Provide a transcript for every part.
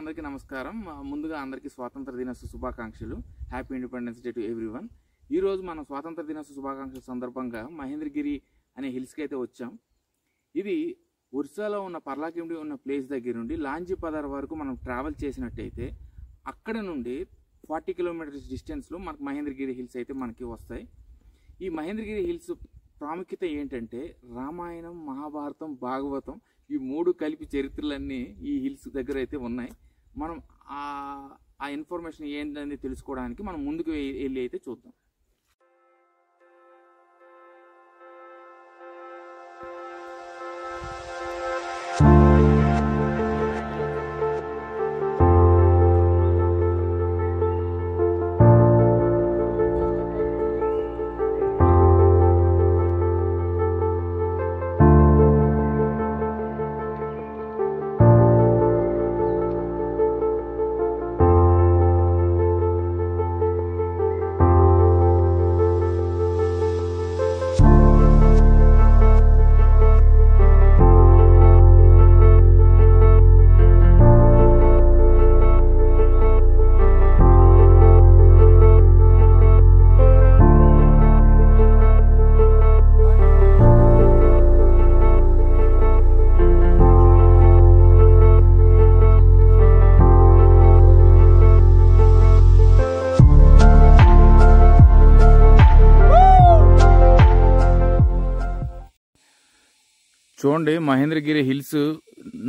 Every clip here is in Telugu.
అందరికీ నమస్కారం. ముందుగా అందరికీ స్వాతంత్ర దినోత్సవ శుభాకాంక్షలు. Happy independence day to everyone. ఈ రోజు మనం స్వాతంత్ర దినోత్సవ శుభాకాంక్షల సందర్భంగా మహేంద్రగిరి అనే హిల్స్కి అయితే వచ్చాం. ఇది ఒరిస్సాలో ఉన్న పర్లాకిండి ఉన్న ప్లేస్ దగ్గర నుండి లాంజీ పదార్ వరకు మనం ట్రావెల్ చేసినట్టయితే అక్కడ నుండి 40 కిలోమీటర్స్ డిస్టెన్స్లో మనకు మహేంద్రగిరి హిల్స్ అయితే మనకి వస్తాయి. ఈ మహేంద్రగిరి హిల్స్ ప్రాముఖ్యత ఏంటంటే రామాయణం, మహాభారతం, భాగవతం ఈ మూడు కలిపి చరిత్రలన్నీ ఈ హిల్స్ దగ్గర అయితే ఉన్నాయి. మనం ఆ ఇన్ఫర్మేషన్ ఏంటనేది తెలుసుకోవడానికి మనం ముందుకు వెళ్ళి అయితే చూద్దాం. చూడండి, మహేంద్రగిరి హిల్స్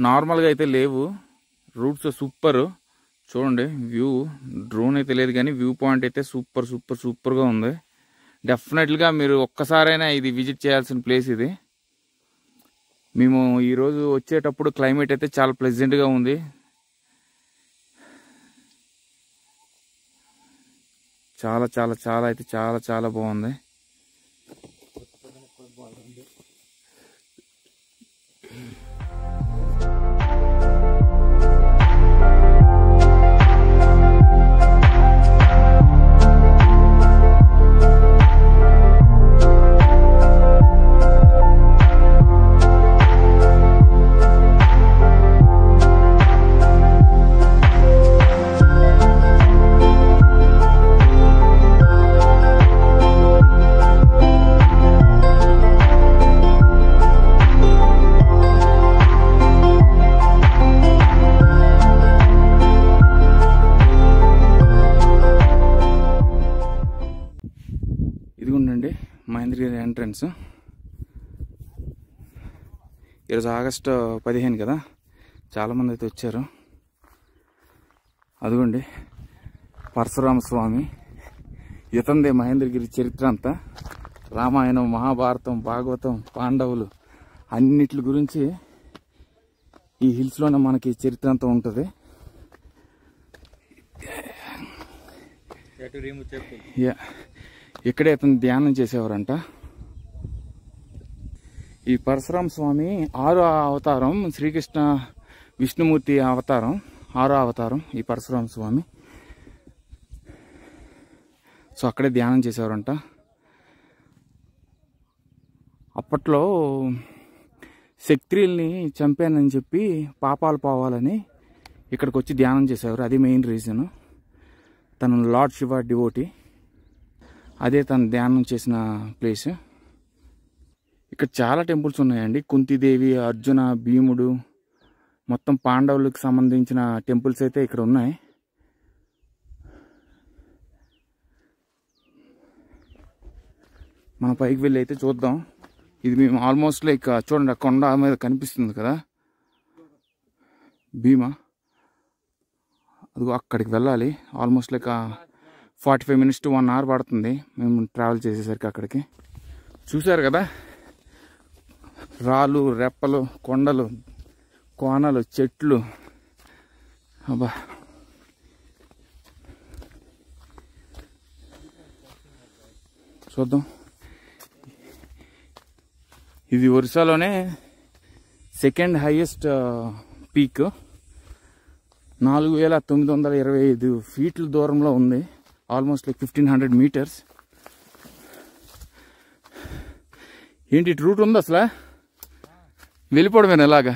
నార్మల్గా అయితే లేవు, రూట్స్ సూపర్. చూడండి వ్యూ, డ్రోన్ అయితే లేదు కానీ వ్యూ పాయింట్ అయితే సూపర్గా ఉంది. డెఫినెట్గా మీరు ఒక్కసారైనా ఇది విజిట్ చేయాల్సిన ప్లేస్ ఇది. మేము ఈరోజు వచ్చేటప్పుడు క్లైమేట్ అయితే చాలా ప్లెజెంట్గా ఉంది. చాలా చాలా చాలా అయితే చాలా చాలా బాగుంది. ఇదిగుండండి మహేంద్రగిరి ఎంట్రన్స్. ఈరోజు ఆగస్టు 15 కదా, చాలామంది అయితే వచ్చారు. అదిగోండి పరశురామ స్వామి, ఇతందే మహేంద్రగిరి చరిత్ర అంతా. రామాయణం, మహాభారతం, భాగవతం, పాండవులు అన్నిటి గురించి ఈ హిల్స్లోనే మనకి చరిత్ర అంతా ఉంటుంది. ఇక్కడే అతను ధ్యానం చేసేవారంట. ఈ పరశురామ స్వామి 6వ అవతారం, శ్రీకృష్ణ విష్ణుమూర్తి అవతారం, 6వ అవతారం ఈ పరశురామ స్వామి. సో అక్కడే ధ్యానం చేసేవారంట. అప్పట్లో క్షత్రియుల్ని చంపానని చెప్పి పాపాలు పోవాలని ఇక్కడికి వచ్చి ధ్యానం చేసేవారు. అది మెయిన్ రీజన్. తను లార్డ్ శివ డివోటీ, అదే తను ధ్యానం చేసిన ప్లేస్. ఇక్కడ చాలా టెంపుల్స్ ఉన్నాయండి. కుంతిదేవి, అర్జున, భీముడు, మొత్తం పాండవులకు సంబంధించిన టెంపుల్స్ అయితే ఇక్కడ ఉన్నాయి. మన పైకి వెళ్ళి అయితే చూద్దాం. ఇది మేము ఆల్మోస్ట్ లైక్ చూడండి, ఆ కొండ మీద కనిపిస్తుంది కదా భీమా, అదిగో అక్కడికి వెళ్ళాలి. Almost like 45 minutes to 1 hour పడుతుంది మేము ట్రావెల్ చేసేసరికి అక్కడికి. చూసారు కదా, రాళ్ళు, రెప్పలు, కొండలు, కోనలు, చెట్లు. అబ్బా, చూద్దాం. ఇది ఒరిస్సాలోనే సెకండ్ హైయెస్ట్ పీక్. 4925 ఫీట్ల దూరంలో ఉంది. Almost like 1500 meters. ఏంటి రూట్ ఉంది అసలు? వెళ్ళిపోవడమేనా ఇలాగా?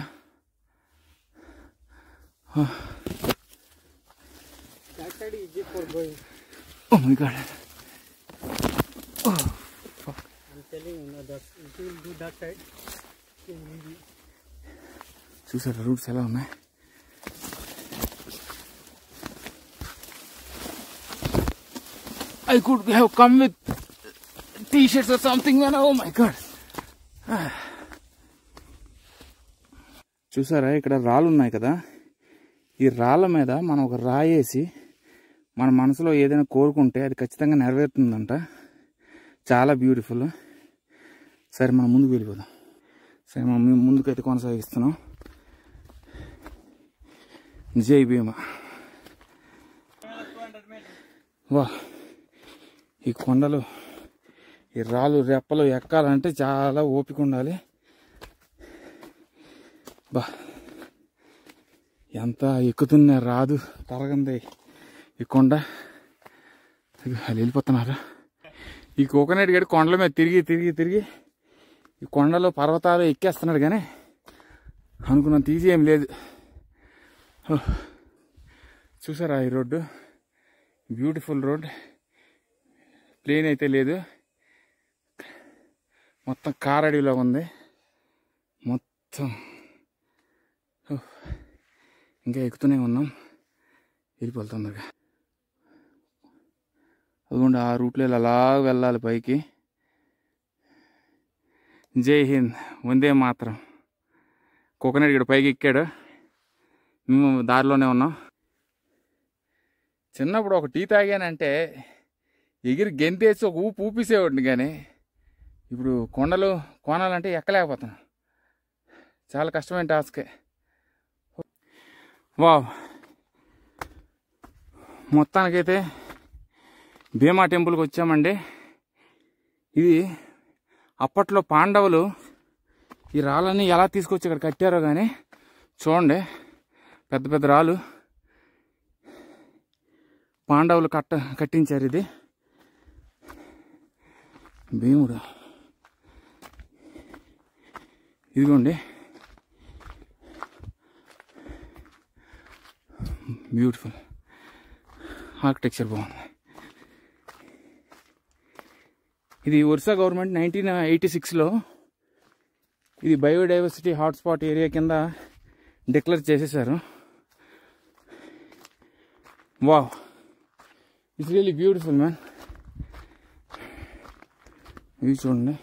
before going. Oh my God. Oh. I'm telling you, no, that if you will do that side, it will be. చూసారా రూట్స్ ఎలా ఉన్నాయి? I could have come with t-shirts or something, man. Oh my God. చూసారా ఇక్కడ రాళ్ళు ఉన్నాయి కదా, ఈ రాళ్ళ మీద మనం ఒక రాయేసి మన మనసులో ఏదైనా కోరుకుంటే అది ఖచ్చితంగా నెరవేరుతుందంట. చాలా బ్యూటిఫుల్. సరే మనం ముందుకు వెళ్ళిపోదాం. సరే మనం ముందుకైతే కొనసాగిస్తున్నాం. జై భీమా. వా, ఈ కొండలు ఈ రాళ్ళు రెప్పలు ఎక్కాలంటే చాలా ఓపిక ఉండాలి. బా, ఎంత ఎక్కుతున్నా రాదు, తరగంది ఈ కొండ. వాళ్ళు వెళ్ళిపోతున్నారా? ఈ కోకోనట్ గడి కొండల మీద తిరిగి తిరిగి తిరిగి ఈ కొండలో పర్వతాలు ఎక్కేస్తున్నాడు, కానీ అనుకున్నంత ఈజీ ఏం లేదు. చూసారా ఈ రోడ్డు? Beautiful road. ప్లేన్ అయితే లేదు, మొత్తం కారడవిలో ఉంది మొత్తం. ఇంకా ఎక్కుతూనే ఉన్నాం, వెళ్ళిపోతుందగా. అదిగోండి ఆ రూట్లో అలా వెళ్ళాలి పైకి. జై హింద్, వందే మాత్రం. కోకోనట్ ఇక్కడ పైకి ఎక్కాడు, మేము దారిలోనే ఉన్నాం. చిన్నప్పుడు ఒక టీ తాగానంటే ఎగిరి గెంతేసి ఒక ఊపు ఊపిసేవాడిని, కానీ ఇప్పుడు కొండలు కోనాలంటే ఎక్కలేకపోతున్నాం. చాలా కష్టమైన టాస్కే. వావ్, మొత్తానికైతే భీమా టెంపుల్కి వచ్చామండి. ఇది అప్పట్లో పాండవులు ఈ రాళ్ళని ఎలా తీసుకొచ్చి ఇక్కడ కట్టారో కానీ చూడండి, పెద్ద పెద్ద రాళ్ళు పాండవులు కట్టించారు. ఇది భీముడు. ఇదిగోండి, బ్యూటిఫుల్ ఆర్కిటెక్చర్ బాగుంది. ఇది ఒరిస్సా గవర్నమెంట్ 1986లో ఇది బయోడైవర్సిటీ హాట్స్పాట్ ఏరియా కింద డిక్లేర్ చేసేసారు. Wow, it's really beautiful man. ఇవి చూడండి,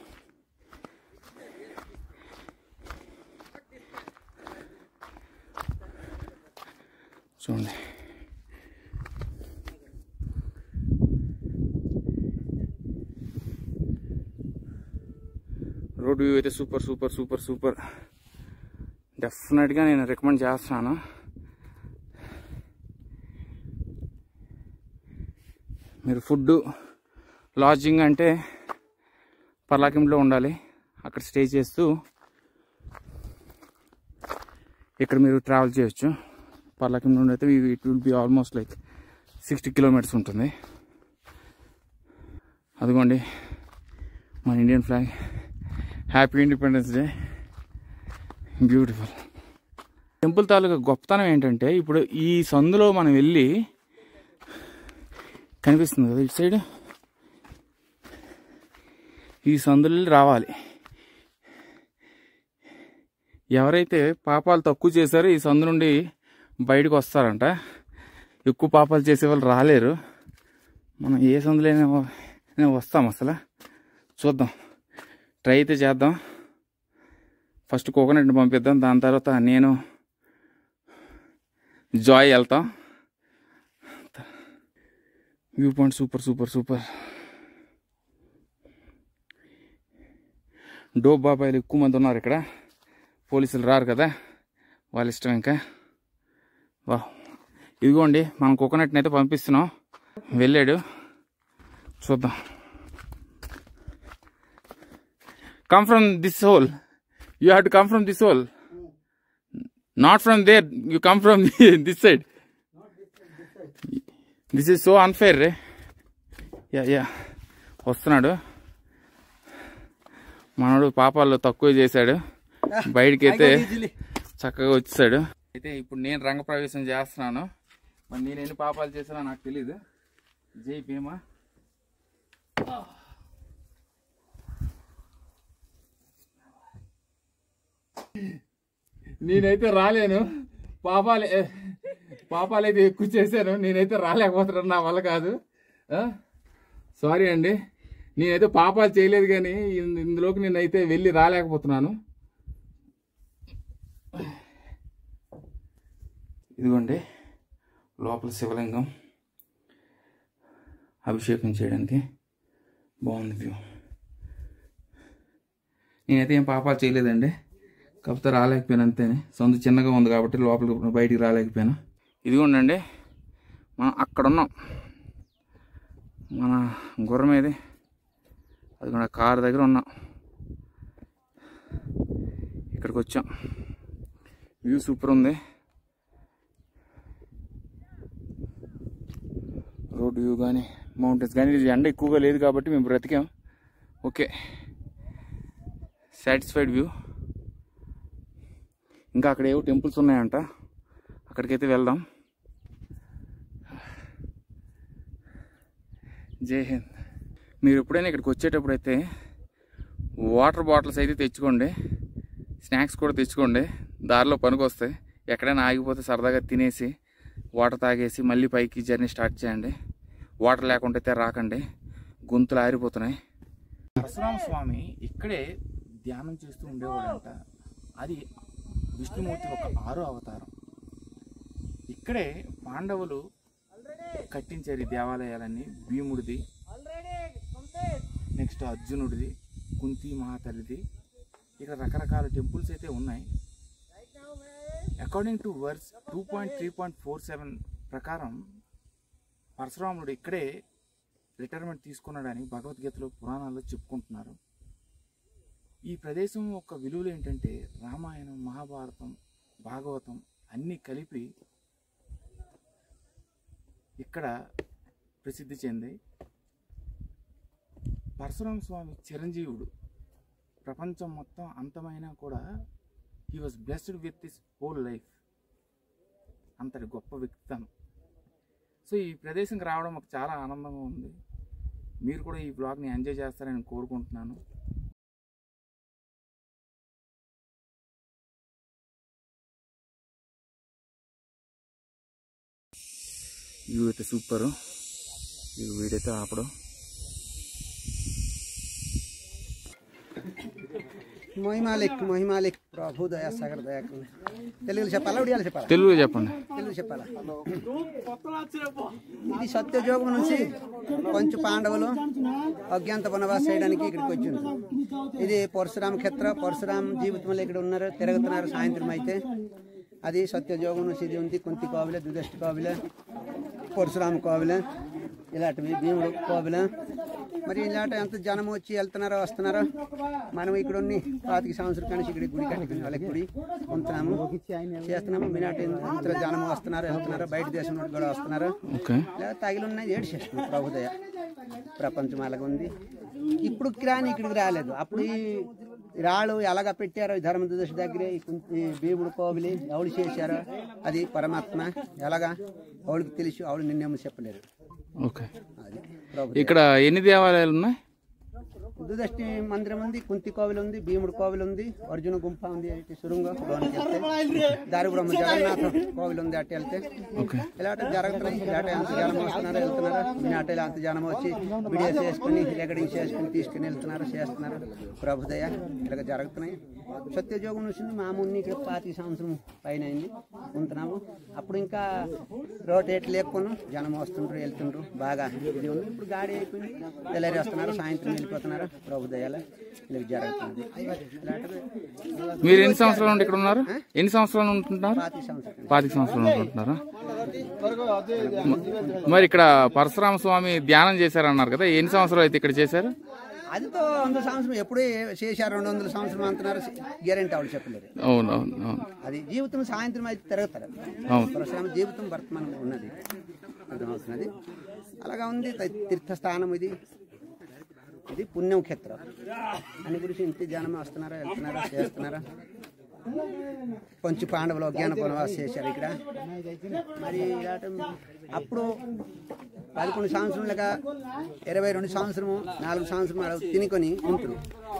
చూడండి. రోడ్ వ్యూ అయితే సూపర్ సూపర్ సూపర్ సూపర్. డెఫినెట్గా నేను రికమెండ్ చేస్తున్నాను. మీరు ఫుడ్ లాడ్జింగ్ అంటే పర్లాకింలో ఉండాలి, అక్కడ స్టే చేస్తూ ఇక్కడ మీరు ట్రావెల్ చేయొచ్చు. పర్లాకిం నుండి అయితే it will be almost like 60 kilometres ఉంటుంది. అదిగోండి మన Indian flag. Happy independence day. Beautiful. Temple తాలూకా గొప్పతనం ఏంటంటే, ఇప్పుడు ఈ సందులో మనం వెళ్ళి కనిపిస్తుంది కదా ఇటు సైడ్, ఈ సందులో రావాలి. ఎవరైతే పాపాలు తక్కువ చేశారో ఈ సందు నుండి బయటకు వస్తారంట. ఎక్కువ పాపాలు చేసేవాళ్ళు రాలేరు. మనం ఏ సందులో వస్తాం, అసలు చూద్దాం, ట్రై అయితే చేద్దాం. ఫస్ట్ కోకోనట్ని పంపిద్దాం, దాని తర్వాత నేను జాయ్ వెళ్తాం. View point super super super. డోబ్ బాబాయిలు ఎక్కువ మంది ఉన్నారు ఇక్కడ. పోలీసులు రారు కదా, వాళ్ళ ఇష్టం. ఇంకా వా, ఇదిగోండి మనం కోకోనట్ని అయితే పంపిస్తున్నాం. వెళ్ళాడు, చూద్దాం. Come from this hole, you have to come from this hole, not from there. You come from this side. This is so unfair రే. యా వస్తున్నాడు మనోడు. పాపాలు తక్కువ చేశాడు, బయటికి అయితే చక్కగా వచ్చేసాడు. అయితే ఇప్పుడు నేను రంగప్రవేశం చేస్తున్నాను. మరి నేను ఎన్ని పాపాలు చేసినా నాకు తెలీదు. జై భీమా. నేనైతే రాలేను, పాపాలైతే ఎక్కువ చేశాను, నేనైతే రాలేకపోతున్నాను, నా వల్ల కాదు. సారీ అండి, నేనైతే పాపాలు చేయలేదు కానీ ఇందులోకి నేనైతే వెళ్ళి రాలేకపోతున్నాను. ఇదిగోండి లోపల శివలింగం, అభిషేకం చేయడానికి బాగుంది వ్యూ. నేనైతే ఏం పాపాలు చేయలేదండి, కాకపోతే రాలేకపోయాను అంతేనే. సందు చిన్నగా ఉంది కాబట్టి లోపలికి బయటికి రాలేకపోయాను. ఇదిగోండి మనం అక్కడ ఉన్నాం, మన గుర్రం ఏది అది కూడా కారు దగ్గర ఉన్నాం. ఇక్కడికి వచ్చాం, వ్యూ సూపర్ ఉంది. రోడ్ వ్యూ కానీ మౌంటైన్స్ కానీ, ఎండ ఎక్కువగా లేదు కాబట్టి మేము బ్రతికాం. Okay, satisfied view. ఇంకా అక్కడ ఏవో టెంపుల్స్ ఉన్నాయంట, అక్కడికైతే వెళ్దాం. జై హింద్. మీరు ఎప్పుడైనా ఇక్కడికి వచ్చేటప్పుడు అయితే వాటర్ బాటిల్స్ అయితే తెచ్చుకోండి, స్నాక్స్ కూడా తెచ్చుకోండి, దారిలో పనికి వస్తాయి. ఎక్కడైనా ఆగిపోతే సరదాగా తినేసి వాటర్ తాగేసి మళ్ళీ పైకి జర్నీ స్టార్ట్ చేయండి. వాటర్ లేకుంటే అయితే రాకండి, గొంతులు ఆరిపోతున్నాయి. పరశురామ స్వామి ఇక్కడే ధ్యానం చేస్తూ ఉండేవాడంట. అది విష్ణుమూర్తి ఒక 6వ అవతారం. ఇక్కడే పాండవులు కట్టించారు ఈ దేవాలయాలన్నీ. భీముడిది, నెక్స్ట్ అర్జునుడిది, కుంతి మహాతల్లిది. ఇక్కడ రకరకాల టెంపుల్స్ అయితే ఉన్నాయి. అకార్డింగ్ టు వర్స్ 2.3.47 ప్రకారం పరశురాముడు ఇక్కడే రిటైర్మెంట్ తీసుకున్నాడని భగవద్గీతలో పురాణాల్లో చెప్పుకుంటున్నారు. ఈ ప్రదేశం యొక్క విలువలు ఏంటంటే రామాయణం, మహాభారతం, భాగవతం అన్నీ కలిపి ఇక్కడ ప్రసిద్ధి చెంది. పరశురామ స్వామి చిరంజీవుడు. ప్రపంచం మొత్తం అంతమైనా కూడా he was blessed with this whole life. అంతటి గొప్ప వ్యక్తిత్వం. సో ఈ ప్రదేశంకి రావడం మాకు చాలా ఆనందంగా ఉంది. మీరు కూడా ఈ బ్లాగ్ని ఎంజాయ్ చేస్తారని కోరుకుంటున్నాను. వ్యూ అయితే సూపరు. ఈ వీడైతే ఆపడం. మహిమాలిక్ ప్రభు దయా సాగర్ దయా. తెలుగులో చెప్పాలా, ఉడియాలో చెప్పాలా? తెలుగులో చెప్పండి. తెలుగు చెప్పాలా? ఇది సత్యజోగం నుంచి కొంచెం పాండవులు అజ్ఞాత వనవాస చేయడానికి ఇక్కడికి వచ్చింది. ఇది పరశురామ క్షేత్ర. పరశురామ జీవితంలో ఇక్కడ ఉన్నారు, తిరుగుతున్నారు. సాయంత్రం అయితే అది సత్యజోగం నుంచి ఇది ఉంది. కుంతి కోవిల, దుదష్టి కోవిల, పరశురామ కోవిల, ఇలాంటివి భీముడు కోవిల. మరి ఇలాంటి ఎంత జనం వచ్చి వెళ్తున్నారో వస్తున్నారో. మనం ఇక్కడ ఉన్న 25 సంవత్సరాల నుంచి ఇక్కడ గుడి కట్టుకుని వాళ్ళకి గుడి ఉంటున్నాము, చేస్తున్నాము. మీనాటి ఇంత జనం వస్తున్నారు, వెళ్తున్నారు. బయట దేశం నుండి కూడా వస్తున్నారు. లేదా తగిలి ఉన్నాయి, ఏడు చేస్తున్నాం. ప్రభుదయ ప్రపంచం అలాగ ఉంది. ఇప్పుడు రాని ఇక్కడికి రాలేదు. అప్పుడు ఈ రాళ్ళు ఎలాగ పెట్టారో ఈ ధర్మదశ దగ్గరే ఈ భీముడు కోవిలి ఎవడు చేశారో అది పరమాత్మ ఎలాగా ఎవడికి తెలుసు, ఎవడు నిన్నేమో చెప్పలేరు. ఓకే, ఇక్కడ ఎన్ని దేవాలయాలు ఉన్నాయి? దుదష్టి మందిరం ఉంది, కుంతి కోవిల్ ఉంది, భీముడు కోవిల్ ఉంది, అర్జున గుంప ఉంది. సురుంగం దారి బ్రహ్మ జగన్నాథ కోవిల్ ఉంది. అటు వెళ్తే ఇలాంటి జరుగుతున్నాయి. ఇలాంటి ఎంత జనం వస్తున్నారు, వెళ్తున్నారు. అటు ఇలా అంత జనం వచ్చి వీడియో చేసుకుని రికార్డింగ్ చేసుకుని తీసుకుని వెళ్తున్నారు, చేస్తున్నారు. ప్రభుదయ ఇలాగ జరుగుతున్నాయి. సత్యజోగం వచ్చింది మామూలు ఇక్కడ 25 సంవత్సరం పైన అయింది ఉంటున్నాము. అప్పుడు ఇంకా రోటేట్లు లేకున్నాం, జనం వస్తుండ్రు వెళ్తుండ్రు బాగా ఇది ఉంది. ఇప్పుడు గాడి అయిపోయింది, తెల్లారి వస్తున్నారు, సాయంత్రం వెళ్ళిపోతున్నారు. ప్రభుదయాల ఇలా జరుగుతుంది. మీరు ఎన్ని సంవత్సరాల నుండి ఇక్కడ ఉన్నారు? ఎన్ని సంవత్సరాలు ఉంటున్నారు? 25 సంవత్సరాలు ఉంటున్నారా? మరి ఇక్కడ పరశురామ స్వామి ధ్యానం చేశారన్నారు కదా, ఎన్ని సంవత్సరాలు అయితే ఇక్కడ చేశారు? అదితో 100 సంవత్సరం ఎప్పుడే చేశారు, 200 సంవత్సరం అంటున్నారు. గ్యారెంటీ ఆవిడ చెప్పలేరు. అవునవును, అది జీవితం సాయంత్రం అయితే తిరుగుతారు. పరశురామ జీవితం వర్తమానం ఉన్నది, అర్థమవుతున్నది. అలాగా ఉంది. తీర్థస్థానం ఇది. ఇది పుణ్యం క్షేత్రం అని గురించి ఇంటి జనం వస్తున్నారా, వెళ్తున్నారా, చేస్తున్నారా. కొంచెం పాండవులు అజ్ఞాన వనవాసం చేశారు ఇక్కడ. మరి అప్పుడు 11 సంవత్సరాలుగా 22 సంవత్సరము 4 సంవత్సరం తినుకొని ఉంటారు.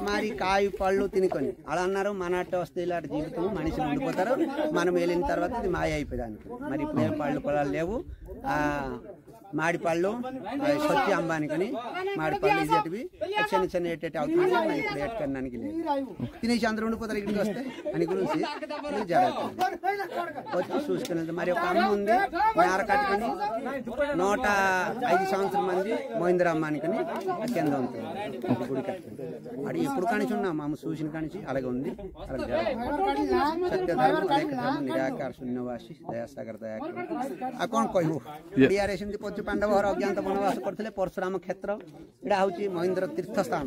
మరి కాయ పళ్ళు తినుకొని అలా అన్నారు. మన అట్ట వస్తే ఇలాంటి జీవితం మనిషిని ఉండిపోతారు. మనం వెళ్ళిన తర్వాత ఇది మాయ అయిపోయేదానికి. మరి ఇప్పుడు ఏం పళ్ళు పొలాలు లేవు. మాడి పళ్ళు సొచ్చి అంబానికని మాడి పళ్ళు ఇదేటివి చిన్న చిన్న ఎట్టేటి అవుతుంది. మరి ఇప్పుడు ఏటకన్నానికి లేదు. తినేసి అందరూ ఉండిపోతారు ఇక్కడికి వస్తే అని గురించి జరుగుతుంది. వచ్చి చూసుకుని మరి ఒక అమ్మ ఉంది మేర కట్టుకుని 105 సంవత్సరం మంది మోహింద్రమ్మానికని కింద ఉంటుంది గుడి కట్టుకుని. అది ఎప్పుడు కానిచి ఉన్నాం అమ్మ చూసిన కానిచి అలాగే ఉంది. అలాగే సత్యధర్మం ధర్మం నిరాకార శూన్యవాసి దయాసాగర్ దయాకర ଆଉ କ'ଣ କହିବୁ ଓଡ଼ିଆରେ ସେମିତି ପଞ୍ଚୁ ପାଣ୍ଡବ ଘର ଅଜ୍ଞାତ ବନବାସ କରିଥିଲେ. ପରଶୁରାମ କ୍ଷେତ୍ର ଏଇଟା ହଉଛି ମହେନ୍ଦ୍ର ତୀର୍ଥ ସ୍ଥାନ,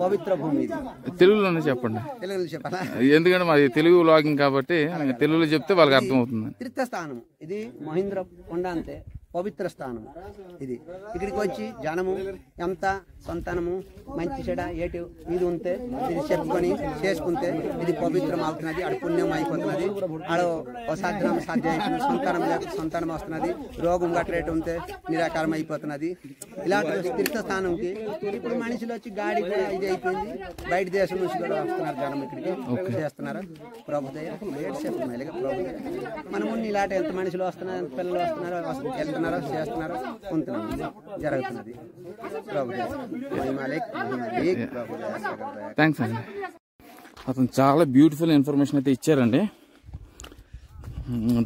పవిత్ర భూమి. తెలుగులోనే చెప్పండి. తెలుగులో చెప్పాలా? ఎందుకంటే మాది తెలుగు వ్లాగింగ్ కాబట్టి తెలుగులో చెప్తే వాళ్ళకి అర్థమవుతుంది. తీర్థస్థానం ఇది మహేంద్ర కొండ అంతే పవిత్ర స్థానం. ఇది ఇక్కడికి వచ్చి జనము ఎంత సంతానము మంచి చెడ ఏటి ఇది ఉంటే ఇది చెప్పుకొని చేసుకుంటే ఇది పవిత్రం అవుతున్నది. ఆడ పుణ్యం అయిపోతున్నది. ఆడ అసాధ్యం సాధ్యం అయిపోతుంది. సంతానం లేక సంతానం వస్తున్నది. రోగం గట్రేటు ఉంటే నిరాకారం అయిపోతున్నది. ఇలాంటి తీర్థస్థానంకి ఇప్పుడు మనుషులు వచ్చి గాడి కూడా ఇది అయిపోయింది. బయట దేశం నుంచి కూడా వస్తున్నారు జనం ఇక్కడికి చేస్తున్నారు. ప్రభుత్వ లేట్ సేపు ప్రభుత్వ మనము ఇలాంటి ఎంత మనుషులు వస్తున్నారు, ఎంత పిల్లలు వస్తున్నారు, వెళ్తున్నారు, చేస్తున్నారు, ఉంటున్నారు, జరుగుతున్నది. థ్యాంక్స్ అండి. అతను చాలా బ్యూటిఫుల్ ఇన్ఫర్మేషన్ అయితే ఇచ్చారండి.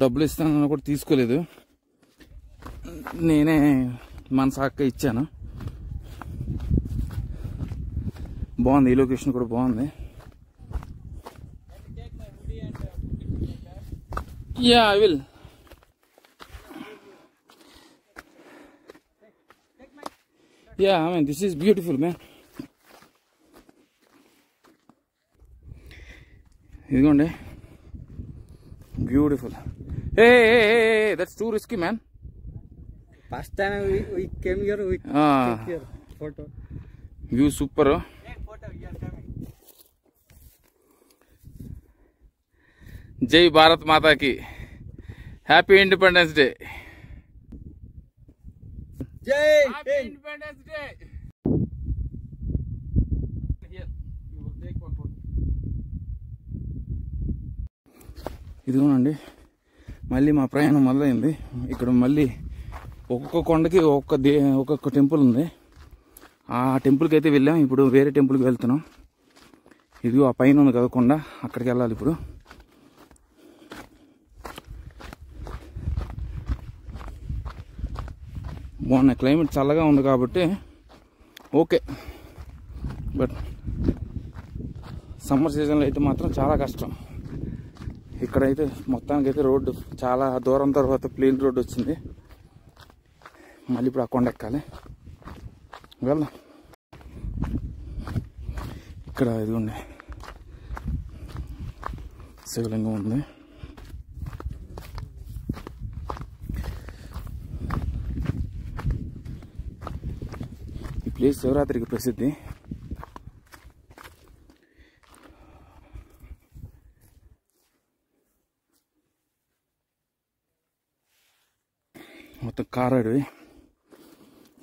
డబ్బులు ఇస్తానని కూడా తీసుకోలేదు, నేనే మనసాక్క ఇచ్చాను. బాగుంది, ఈ లొకేషన్ కూడా బాగుంది. Yeah I will. Yeah, I mean, this is beautiful, man. ఇదిగోండి, beautiful. Hey, that's too risky, man. First time we came here, we took here photo. View super. జై భారత్ మాతాకి. Happy independence day. Jai Happy Independence Day. Here, you will take one photo. ఇదిగోనండి, మళ్ళీ మా ప్రయాణం మొదలైంది. ఇక్కడ మళ్ళీ ఒక్కొక్క కొండకి ఒక్కొక్క టెంపుల్ ఉంది. ఆ టెంపుల్కి అయితే వెళ్ళాం. ఇప్పుడు వేరే టెంపుల్కి వెళ్తున్నాం. ఇదిగో ఆ పైన ఉంది కదా కొండ, అక్కడికి వెళ్ళాలి ఇప్పుడు. బాగున్నాయి, క్లైమేట్ చల్లగా ఉంది కాబట్టి ఓకే. బట్ సమ్మర్ సీజన్లో అయితే మాత్రం చాలా కష్టం. ఇక్కడైతే మొత్తానికైతే రోడ్డు చాలా దూరం తర్వాత ప్లేన్ రోడ్డు వచ్చింది. మళ్ళీ ఇప్పుడు ఆ కొండ ఎక్కాలి, వెళ్దాం. ఇక్కడ ఇదిగోండి శివలింగం ఉంది. ప్లేస్ శివరాత్రికి ప్రసిద్ధి. మొత్తం కారడివి.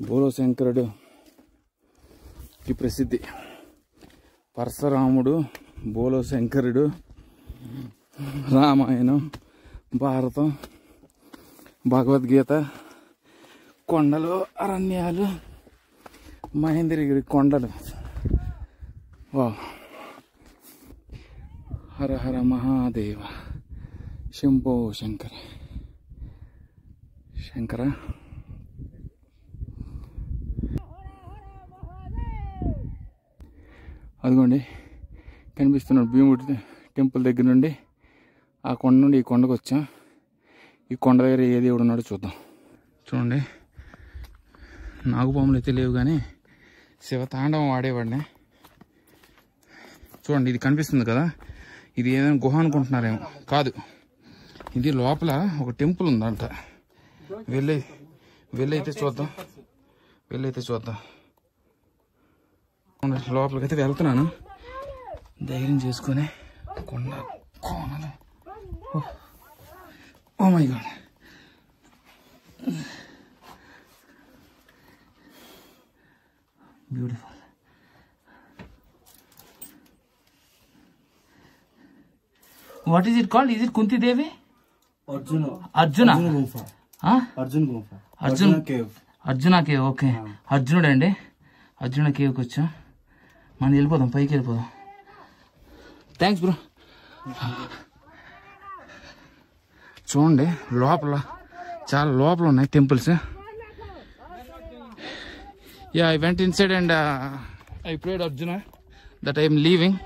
బోలోశంకరుడుకి ప్రసిద్ధి. పరశురాముడు, బోలోశంకరుడు, రామాయణం, భారతం, భగవద్గీత, కొండలు, అరణ్యాలు, మహేంద్రగిరి కొండలు. వా, హర హర మహాదేవ, శంభో శంకర శంకర. అదిగోండి కనిపిస్తున్నాడు భీముడి టెంపుల్ దగ్గర నుండి. ఆ కొండ నుండి ఈ కొండకు వచ్చాం. ఈ కొండ దగ్గర ఏ దేవుడు ఉన్నాడో చూద్దాం. చూడండి, నాగుపాములు అయితే లేవు కానీ శివతాండవం ఆడేవాడినే. చూడండి, ఇది కనిపిస్తుంది కదా, ఇది ఏదైనా గుహ అనుకుంటున్నారేమో. కాదు, ఇది లోపల ఒక టెంపుల్ ఉందంట. వెళ్ళైతే చూద్దాం. లోపలికైతే వెళ్తున్నాను ధైర్యం చేసుకొని. కొండ కోనలు. Oh my god. Beautiful. What is it called? Is it Kunti Devi? Arjuna. Arjuna Gufa. Arjuna Gufa. Arjuna cave. Arjuna cave. Okay. అర్జునుడు అండి. అర్జున కేవ్కి వచ్చాం. మనం వెళ్ళిపోదాం, పైకి వెళ్ళిపోదాం. Thanks bro. చూడండి లోపల చాలా లోపల ఉన్నాయి temples. Yeah, I went inside and I prayed Arjuna that I am leaving.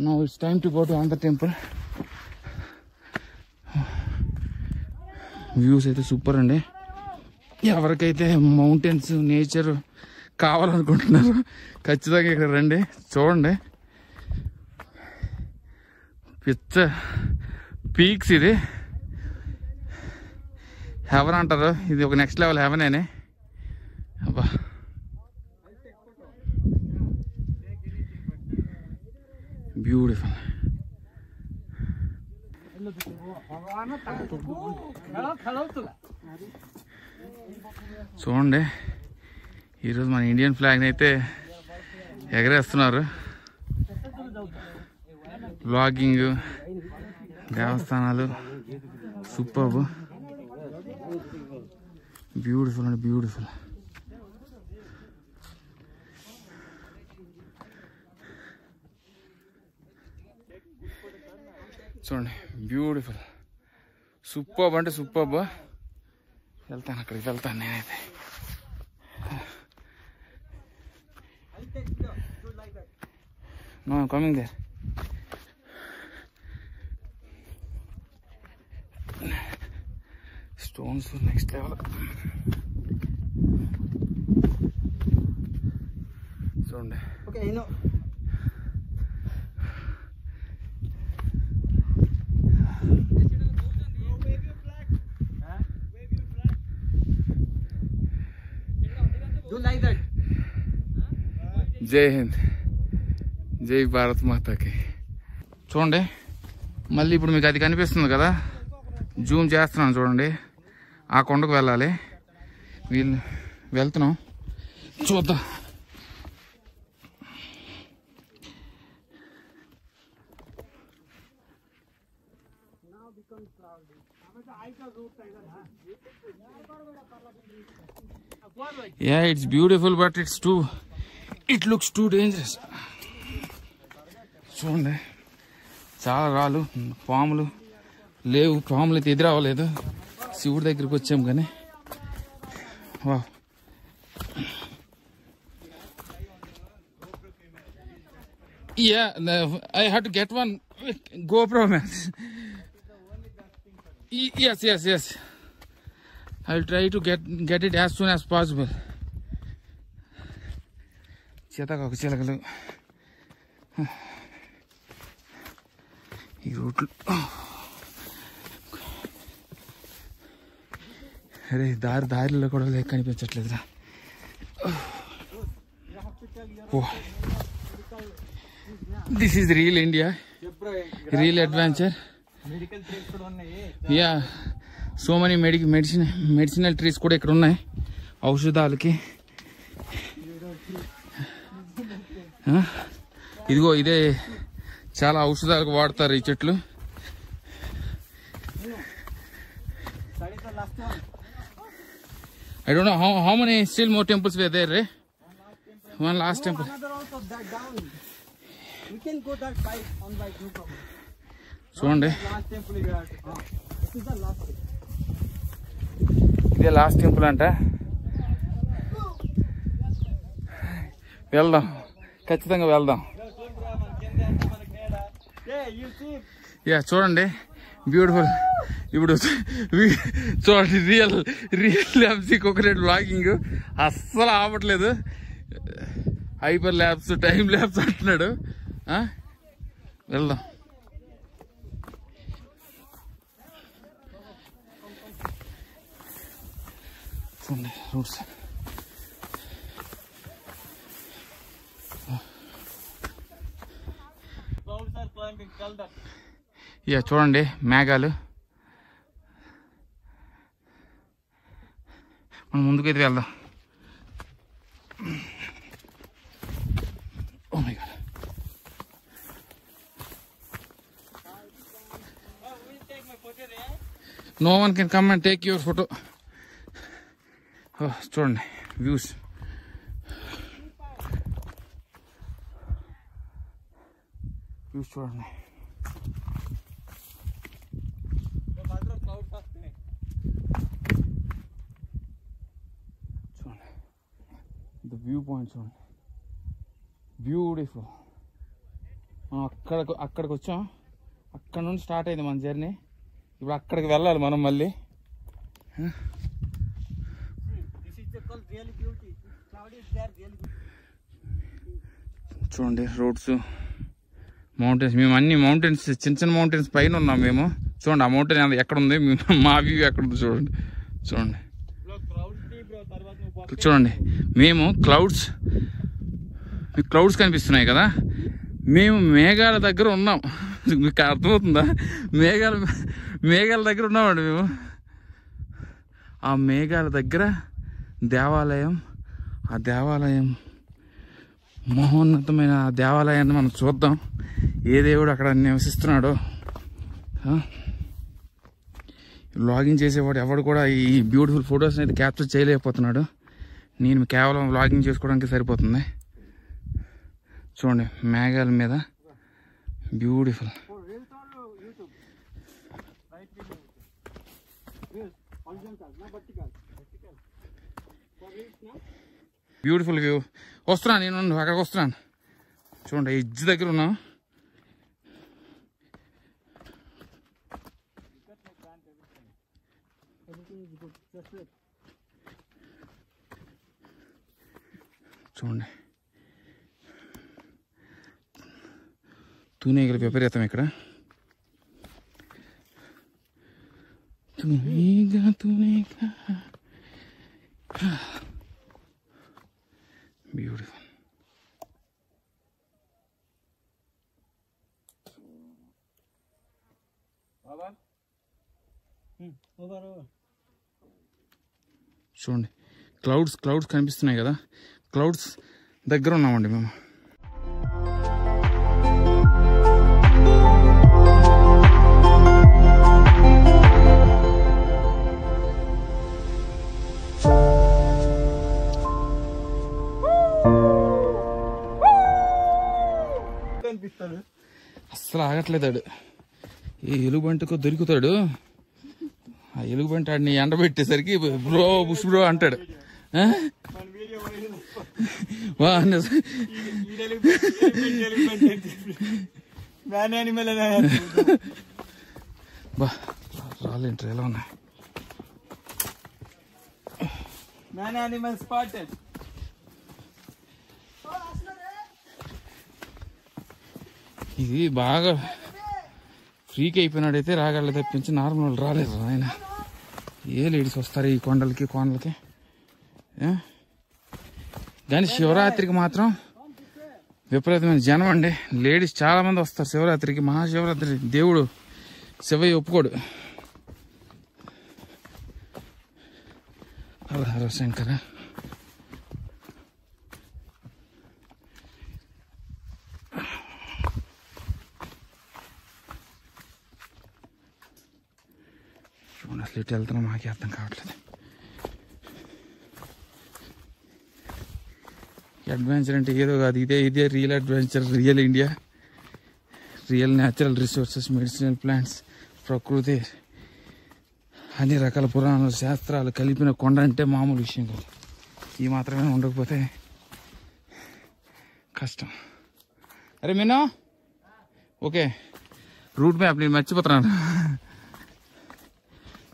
Now it's time to go to another temple. Views అయితే సూపర్ అండి. ఎవరికైతే మౌంటైన్స్ నేచర్ కావాలనుకుంటున్నారు ఖచ్చితంగా ఇక్కడ రండి. చూడండి పిచ్చ పీక్స్. ఇది హెవెన్ అంటారు, ఇది ఒక నెక్స్ట్ లెవెల్ హెవెనేనే. అబ్బా బ్యూటిఫుల్. చూడండి ఈరోజు మన ఇండియన్ ఫ్లాగ్ని అయితే ఎగరేస్తున్నారు. బ్లాగింగ్, దేవస్థానాలు సూపర్. బ్యూటిఫుల్ అండి, బ్యూటిఫుల్. చూడండి బ్యూటిఫుల్, సూపర్ అంటే సూపర్. వెళ్తాను, అక్కడికి వెళ్తాను నేనైతే. No, I'm coming there. Stones next level. చూడండి. Okay, I know. జై హింద్, జై భారత్ మాతాకి. చూడండి మళ్ళీ ఇప్పుడు మీకు అది కనిపిస్తుంది కదా, జూమ్ చేస్తున్నాను చూడండి. ఆ కొండకు వెళ్ళాలి. వీళ్ళు వెళ్తున్నాం, చూద్దాం. Yeah, it's beautiful, but it looks too dangerous. చూడండి చాలా రాళ్ళు, పాములు లేవు. పాములు అయితే ఎదురవ్వలేదు. శివుడి దగ్గరికి వచ్చాం కానీ. వా, yeah, I had to get one GoPro, man. Yes. I'll try to get it as soon as possible. చేతకాకు చిలకలు ఈ రోడ్లు. అరే దారిలో కూడా లేక కనిపించట్లేదురా. This is real India, real adventure. Yeah, so many medicinal trees కూడా ఇక్కడ ఉన్నాయి ఔషధాలకి. ఇదిగో ఇదే చాలా ఔషధాలకు వాడతారు ఈ చెట్లు. I don't know how many still more temples were there, right? One last temple. We can go that bike on bike, no problem. చూడండి Last temple we are. This is the last temple. ఇదే లాస్ట్ టెంపుల్ అంట. వెళ్దాం, ఖచ్చితంగా వెళ్దాం. యా, చూడండి బ్యూటిఫుల్. ఇప్పుడు చూడండి రియల్ ఎంసీ కోకోనట్ బ్లాగింగ్ అస్సలు ఆపట్లేదు. హైపర్ ల్యాబ్స్, టైం ల్యాబ్స్ అంటున్నాడు. వెళ్దాం. చూడండి రూట్స్. ఇక చూడండి మేఘాలు. మనం ముందుకైతే వెళ్దాం. Oh my god. No one can come and take your photo. చూడండి వ్యూస్. చూడండి ద వ్యూ పాయింట్ చూడండి, బ్యూటిఫుల్. మనం అక్కడికి వచ్చాం, అక్కడ నుండి స్టార్ట్ అయింది మన జర్నీ. ఇప్పుడు అక్కడికి వెళ్ళాలి మనం మళ్ళీ. చూడండి రోడ్స్, మౌంటైన్స్. మేము అన్ని మౌంటైన్స్, చిన్న చిన్న మౌంటైన్స్ పైన ఉన్నాం మేము. చూడండి ఆ మౌంటైన్ ఎక్కడ ఉంది, మా వ్యూ ఎక్కడ ఉంది చూడండి. చూడండి చూడండి మేము క్లౌడ్స్ కనిపిస్తున్నాయి కదా, మేము మేఘాల దగ్గర ఉన్నాం. మీకు అర్థమవుతుందా? మేఘాల దగ్గర ఉన్నామండి మేము. ఆ మేఘాల దగ్గర దేవాలయం, ఆ దేవాలయం మహోన్నతమైన ఆ దేవాలయాన్ని మనం చూద్దాం. ఏ దేవుడు అక్కడ నివసిస్తున్నాడో. వ్లాగింగ్ చేసేవాడు ఎవడు కూడా ఈ బ్యూటిఫుల్ ఫొటోస్ని అయితే క్యాప్చర్ చేయలేకపోతున్నాడు. నేను కేవలం వ్లాగింగ్ చేసుకోవడానికి సరిపోతుంది. చూడండి మేఘాల మీద బ్యూటిఫుల్. Beautiful view. వస్తున్నాను నేను, అక్కడికి వస్తున్నాను. చూడండి ఎడ్జ్ దగ్గర ఉన్నాం. చూడండి తూనీగల విపరీతం ఇక్కడ. తూనీగా బ్యూటిఫుల్. చూడండి క్లౌడ్స్ కనిపిస్తున్నాయి కదా, క్లౌడ్స్ దగ్గర ఉన్నామండి మేము. అస్సలు ఆగట్లేదాడు. ఈ ఎలుగుబంటికో దొరుకుతాడు. ఆ ఎలుగుబంటి ఆడిని ఎండబెట్టేసరికి బ్రో బుష్ బ్రో అంటాడు. రాలేంటారు ఎలా ఉన్నాయి. ఇది బాగా ఫ్రీక్ అయిపోయినాడైతే రాగలే తప్పించి నార్మల్ రాలేదు ఆయన. ఏ లేడీస్ వస్తారు ఈ కొండలకి కోనలకి. కానీ శివరాత్రికి మాత్రం విపరీతమైన జనం అండి. లేడీస్ చాలా మంది వస్తారు శివరాత్రికి. మహాశివరాత్రి దేవుడు శివయ్య ఒప్పుకోడు. హర హర శంకర. అసలు ఇటు వెళ్తున్నా మాకే అర్థం కావట్లేదు. అడ్వెంచర్ అంటే ఏదో కాదు, ఇదే real adventure. Real India, real natural resources, medicinal plants, ప్రకృతి, అన్ని రకాల పురాణాలు శాస్త్రాలు కలిపిన కొండ అంటే మామూలు విషయం కాదు. ఈ మాత్రమే ఉండకపోతే కష్టం. అరే మీనా ఓకే, రూట్ మ్యాప్ నేను మర్చిపోతున్నాను.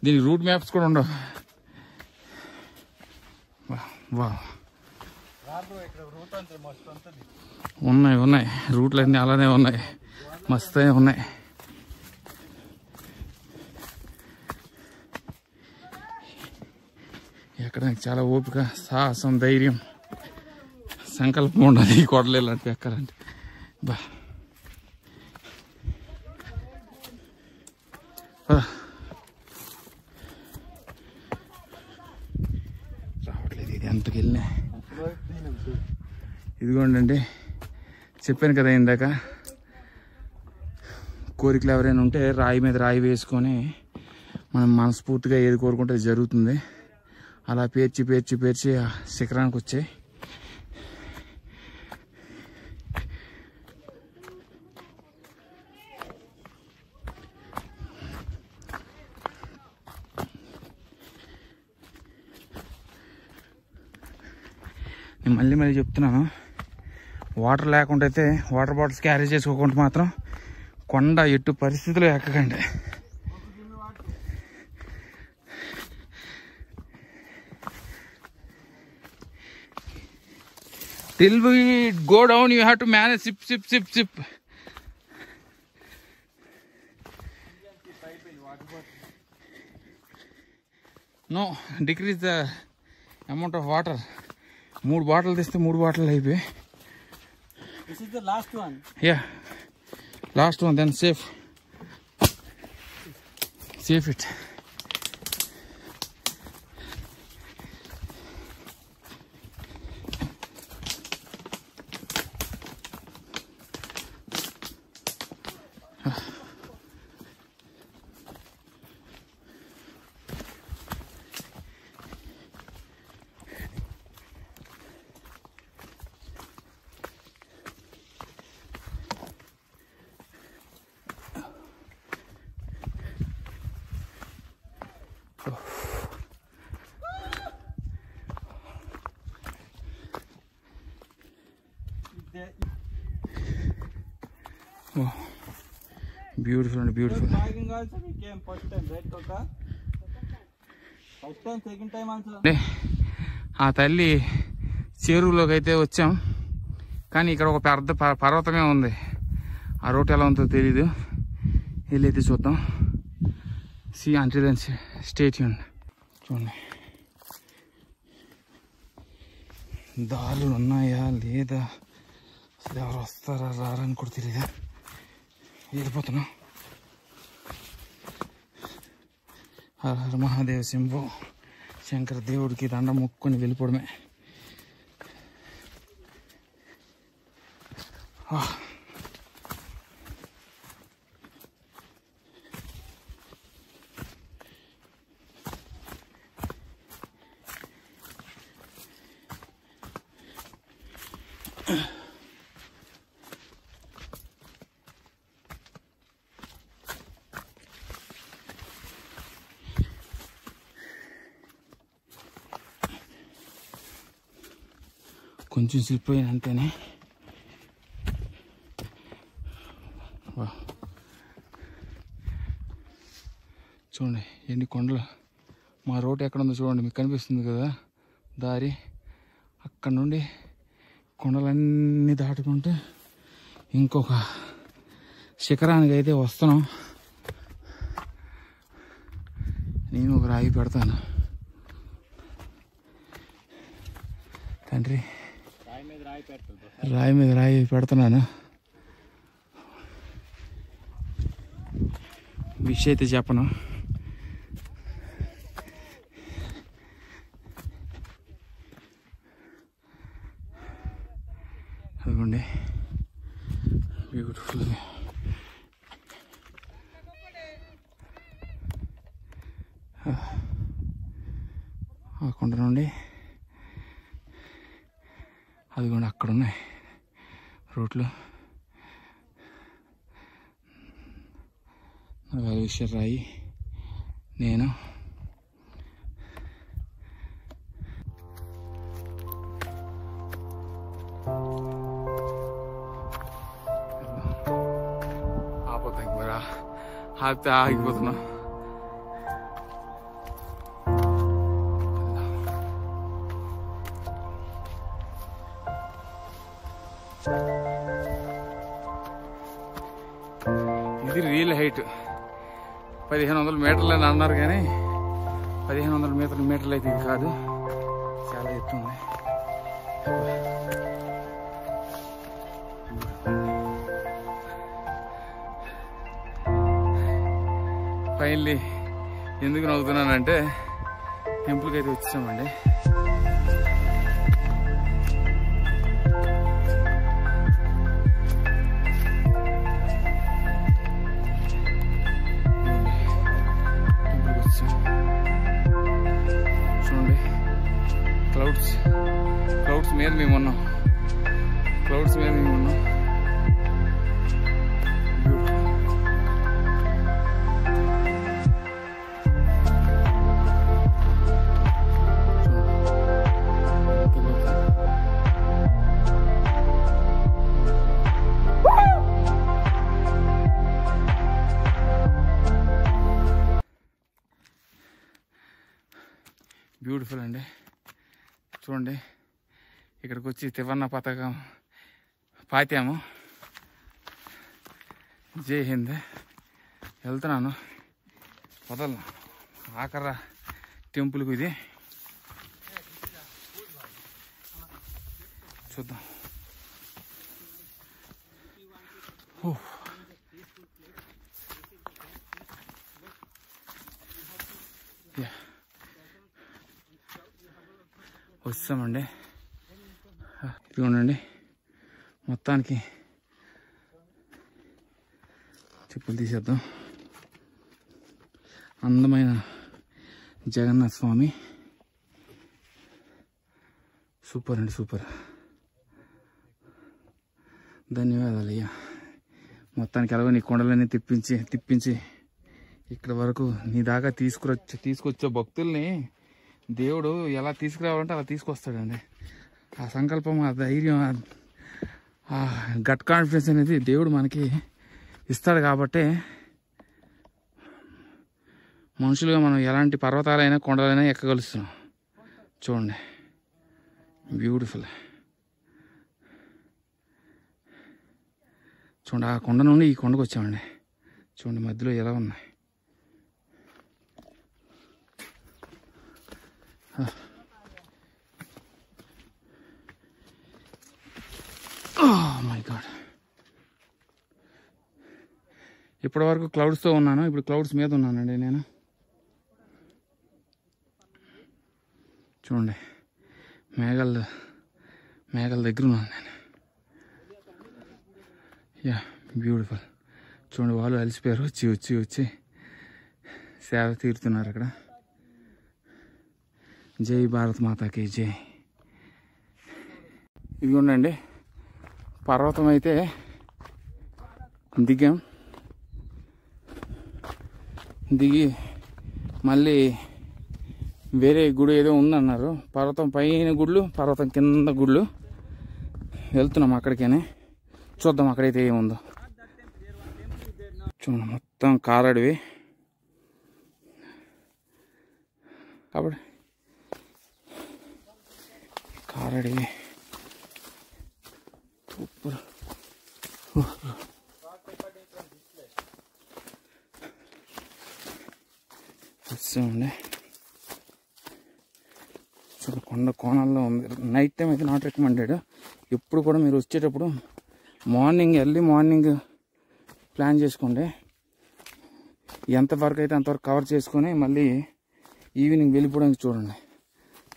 దీనికి రూట్ మ్యాప్స్ కూడా ఉండవు. వా ఉన్నాయి రూట్లు అన్నీ అలానే ఉన్నాయి, మస్తు ఉన్నాయి. ఎక్కడ చాలా ఓపిక, సాహసం, ధైర్యం, సంకల్పం ఉండాలి ఈ కొండలు ఇలాంటివి ఎక్కాలంటే. బా రావట్లేదు ఇది ఎంతకి వెళ్ళినా. ఇదిగోండి, చెప్పాను కదా ఇందాక, కోరికలు ఎవరైనా ఉంటే రాయి మీద రాయి వేసుకొని మనం మనస్ఫూర్తిగా ఏది కోరుకుంటే అది జరుగుతుంది. అలా పేర్చి పేర్చి పేర్చి ఆ శిఖరానికి వచ్చాయి. నేను మళ్ళీ మళ్ళీ చెప్తున్నాను, వాటర్ లేకుండా అయితే వాటర్ బాటిల్స్ క్యారీ చేసుకోకుండా మాత్రం కొండ ఎట్టు పరిస్థితుల్లో ఎక్కకండి. Till we go down, you have to manage sip, sip, sip, sip. No, decrease the amount of water. 3 bottles తెస్తే 3 bottles అయిపోయి. This is the last one. Yeah, last one, then safe. Save it. Oh, beautiful and beautiful. Driving also we came first time, right, Kaka? First time, second time also. ఆ తల్లి చెరువులోకి అయితే వచ్చాం, కానీ ఇక్కడ ఒక పెద్ద పర్వతమే ఉంది. ఆ రోడ్ ఎలా ఉందో తెలీదు, వెళ్ళైతే చూద్దాం. See until then stay tuned. చూడండి, దారులు ఉన్నాయా లేదా, అసలు ఎవరు వస్తారా రారని కూడా తెలియదా. వెళ్ళిపోతున్నాం. హర హర మహాదేవ శంభో శంకర దేవుడికి దండ మొక్కుని వెళ్ళిపోవడమే. కొంచెం స్లిప్ అయిన అంతేనే. చూడండి ఎన్ని కొండలు. మా రోడ్ ఎక్కడ ఉందో చూడండి, మీకు కనిపిస్తుంది కదా దారి. అక్కడ నుండి కొండలన్నీ దాటుకుంటే ఇంకొక శిఖరానికి అయితే వస్తున్నాం. నేను ఒక రాయి పెడతాను తండ్రి, రాయి మీద రాయి పెడుతున్నాను. విషయం అయితే చెప్పను. అదిగోండి బ్యూటిఫుల్. ఆ కొండ నుండి అదిగోండి అక్కడ ఉన్నాయి రోడ్లు. విషయం రాయి నేను ఆపోతాయి మరి ఆగితే ఆగిపోతున్నా. ఇది రియల్ హైట్ 1500 మీటర్లు అని అన్నారు, కానీ 1500 మీటర్లు అయితే ఇది కాదు, చాలా ఎత్తు ఉంది. ఫైనల్లీ ఎందుకు నవ్వుతున్నానంటే టెంపుల్కి అయితే వచ్చామండి. చూడండి క్లౌడ్స్ మీద మేము ఉన్నాం. బ్యూటిఫుల్ అండి. చూడండి ఇక్కడికి వచ్చి త్రివర్ణ పతాకం పాతాము. జై హింద్. వెళ్తున్నాను, వదలను. ఆఖర టెంపుల్కి ఇది చూద్దాం. వస్తామండి. ఇదిగోండి మొత్తానికి చెప్పులు తీసేద్దాం. అందమైన జగన్నాథ స్వామి, సూపర్ అండి, సూపర్. ధన్యవాదాలు అయ్యా. మొత్తానికి ఎలాగో నీ కొండలన్నీ తిప్పించి ఇక్కడ వరకు నీ దాకా తీసుకొచ్చే భక్తుల్ని దేవుడు ఎలా తీసుకురావాలంటే అలా తీసుకొస్తాడండి. ఆ సంకల్పం, ఆ ధైర్యం, ఆ గట్ కాన్ఫిడెన్స్ అనేది దేవుడు మనకి ఇస్తాడు. కాబట్టి మనుషులుగా మనం ఎలాంటి పర్వతాలైనా కొండలైనా ఎక్కగలుస్తున్నాం. చూడండి బ్యూటిఫుల్. చూడండి ఆ కొండ నుండి ఈ కొండకు వచ్చామండి. చూడండి మధ్యలో ఎలా ఉన్నాయి. My God. ఇప్పటి వరకు క్లౌడ్స్తో ఉన్నాను, ఇప్పుడు క్లౌడ్స్ మీద ఉన్నానండి నేను. చూడండి మేఘాల దగ్గర ఉన్నాను నేను. Yeah beautiful. చూడండి వాళ్ళు అలసిపోయారు, వచ్చి సేవ తీరుతున్నారు అక్కడ. జై భారత్ మాతాకి జై. ఇదిగోండి పర్వతం అయితే దిగి మళ్ళీ వేరే గుడి ఏదో ఉందన్నారు. పర్వతం పైన గుళ్ళు, పర్వతం కింద గుళ్ళు. వెళ్తున్నాం అక్కడికేనే, చూద్దాం అక్కడైతే ఏముందో. చూడండి మొత్తం కారడివి కాబట్టి కారడివి సూపర్. వచ్చామండి. చూడు కొండ కోణాల్లో ఉంది. నైట్ టైం అయితే నాట్ రికమెండెడ్. ఎప్పుడు కూడా మీరు వచ్చేటప్పుడు ఎర్లీ మార్నింగ్ ప్లాన్ చేసుకోండి. ఎంతవరకు అయితే అంతవరకు కవర్ చేసుకొని మళ్ళీ ఈవినింగ్ వెళ్ళిపోవడానికి చూడండి.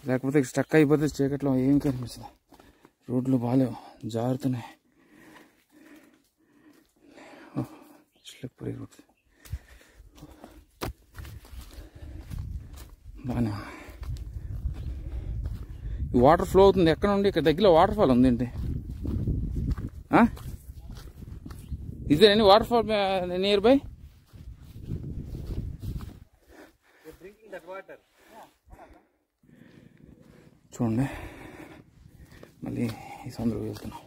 లేకపోతే స్టక్ అయిపోతే చీకట్లో ఏం కనిపిస్తుంది. రోడ్లు బాగాలేవు, జారుతున్నాయి. స్లిప్పరీ రోడ్స్ బాగానే ఉన్నాయి. వాటర్ ఫ్లో అవుతుంది ఎక్కడ నుండి. ఇక్కడ దగ్గరలో వాటర్ ఫాల్ ఉంది ఏంటి? Is there any waterfall nearby? చూడండి మళ్ళీ ఈ సముద్రం వెళ్తున్నాం.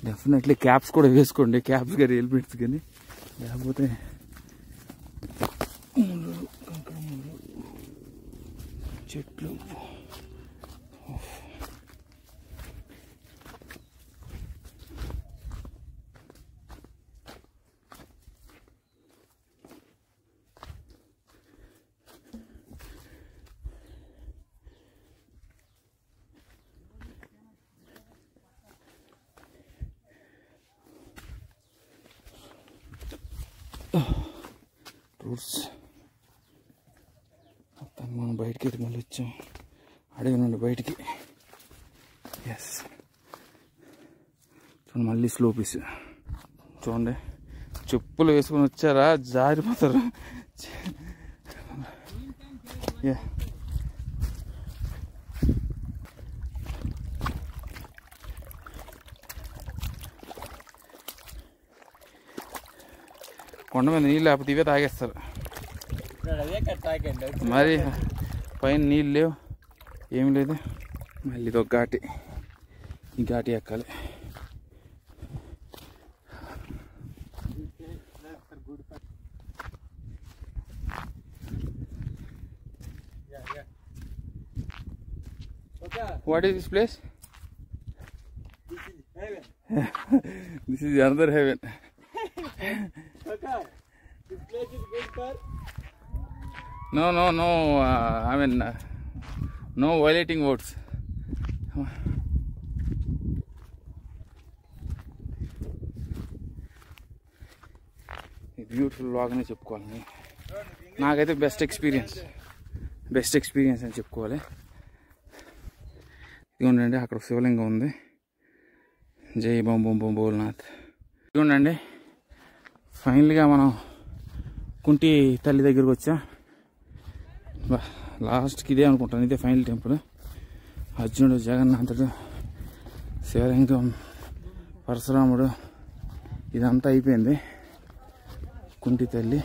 డెఫినెట్లీ క్యాప్స్ కూడా వేసుకోండి, క్యాప్స్ కానీ హెల్మెట్స్ కానీ. లేకపోతే చెట్లు ఫ్రూట్స్. మొత్తం మనం బయటికి అయితే మళ్ళీ వచ్చాం, అడవి నుండి బయటికి. ఎస్, చూడండి మళ్ళీ స్లో పీస్. చూడండి, చెప్పులు వేసుకొని వచ్చారా జారిపోతారు. కొండ మీద నీళ్ళు లేకపోతే ఇవే తాగేస్తారు. మరి పైన నీళ్ళు లేవు, ఏమి లేదు. మళ్ళీ ఇదొక ఘాటి, ఈ ఘాటి ఎక్కాలి. What is this place? This is another heaven. Okay, this place is good for. No. I mean, no violating words. Beautiful walk అని చెప్పుకోవాలి. నాకైతే బెస్ట్ ఎక్స్పీరియన్స్ అని చెప్పుకోవాలి. ఇదిగోండి, అక్కడ శివలింగం ఉంది. జై బొం భోలేనాథ్. ఇదిగోండి, ఫైనల్గా మనం కుంటి తల్లి దగ్గరికి వచ్చా. లాస్ట్కి ఇదే అనుకుంటాను, ఇదే ఫైనల్ టెంపుల్. అర్జునుడు, జగన్నాథుడు, శివలింగం, పరశురాముడు, ఇదంతా అయిపోయింది. కుంటి తల్లి.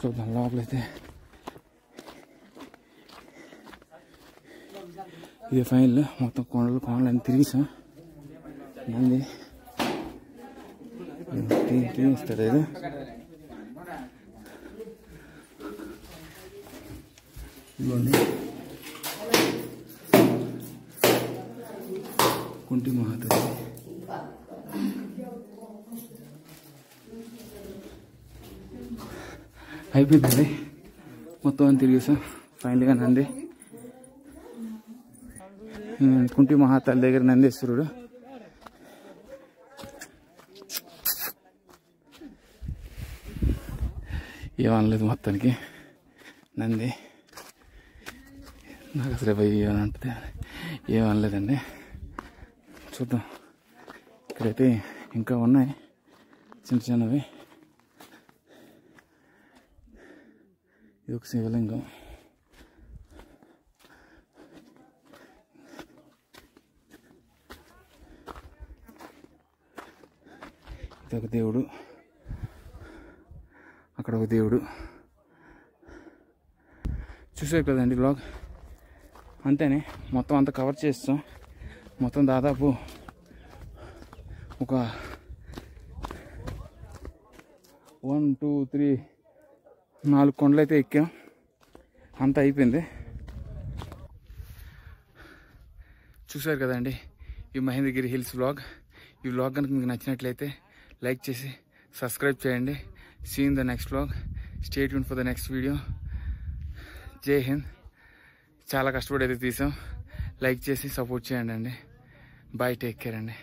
చూద్దాం లోపలైతే. ఇదే ఫైనల్. మొత్తం కొండలు తిరిగిసాం. నంది తిరిగిస్తాడు ఇది. ఇదిగోండి కుంటి మహాతల్లి. అయిపోయిందండి, మొత్తం అని తిరిగేసాం. ఫైనల్గా నంది, కుంటి మహాతల్లి దగ్గర నందీశ్వరుడు. ఏమనలేదు మొత్తానికి నంది. నాకు అసలే భయం ఏమనంటే ఏమనలేదండి. చూద్దాం, ఇక్కడైతే ఇంకా ఉన్నాయి చిన్నవి. ఇది ఒక శివలింగం. ఇదొక దేవుడు, అక్కడ ఒక దేవుడు. చూసారు కదండి బ్లాగ్. అంతేనే, మొత్తం అంతా కవర్ చేస్తాం. మొత్తం దాదాపు ఒక 1 2 3 4 కొండలు అయితే ఎక్కాం. అంతా అయిపోయింది. చూసారు కదండి ఈ మహేంద్రగిరి హిల్స్ వ్లాగ్. ఈ వ్లాగ్ కనుక మీకు నచ్చినట్లయితే లైక్ చేసి సబ్స్క్రైబ్ చేయండి. See in the next vlog. Stay tune for the next video. జై హింద్. చాలా కష్టపడి అయితే తీసాం. లైక్ చేసి సపోర్ట్ చేయండి అండి. బాయ్, టేక్ కేర్ అండి.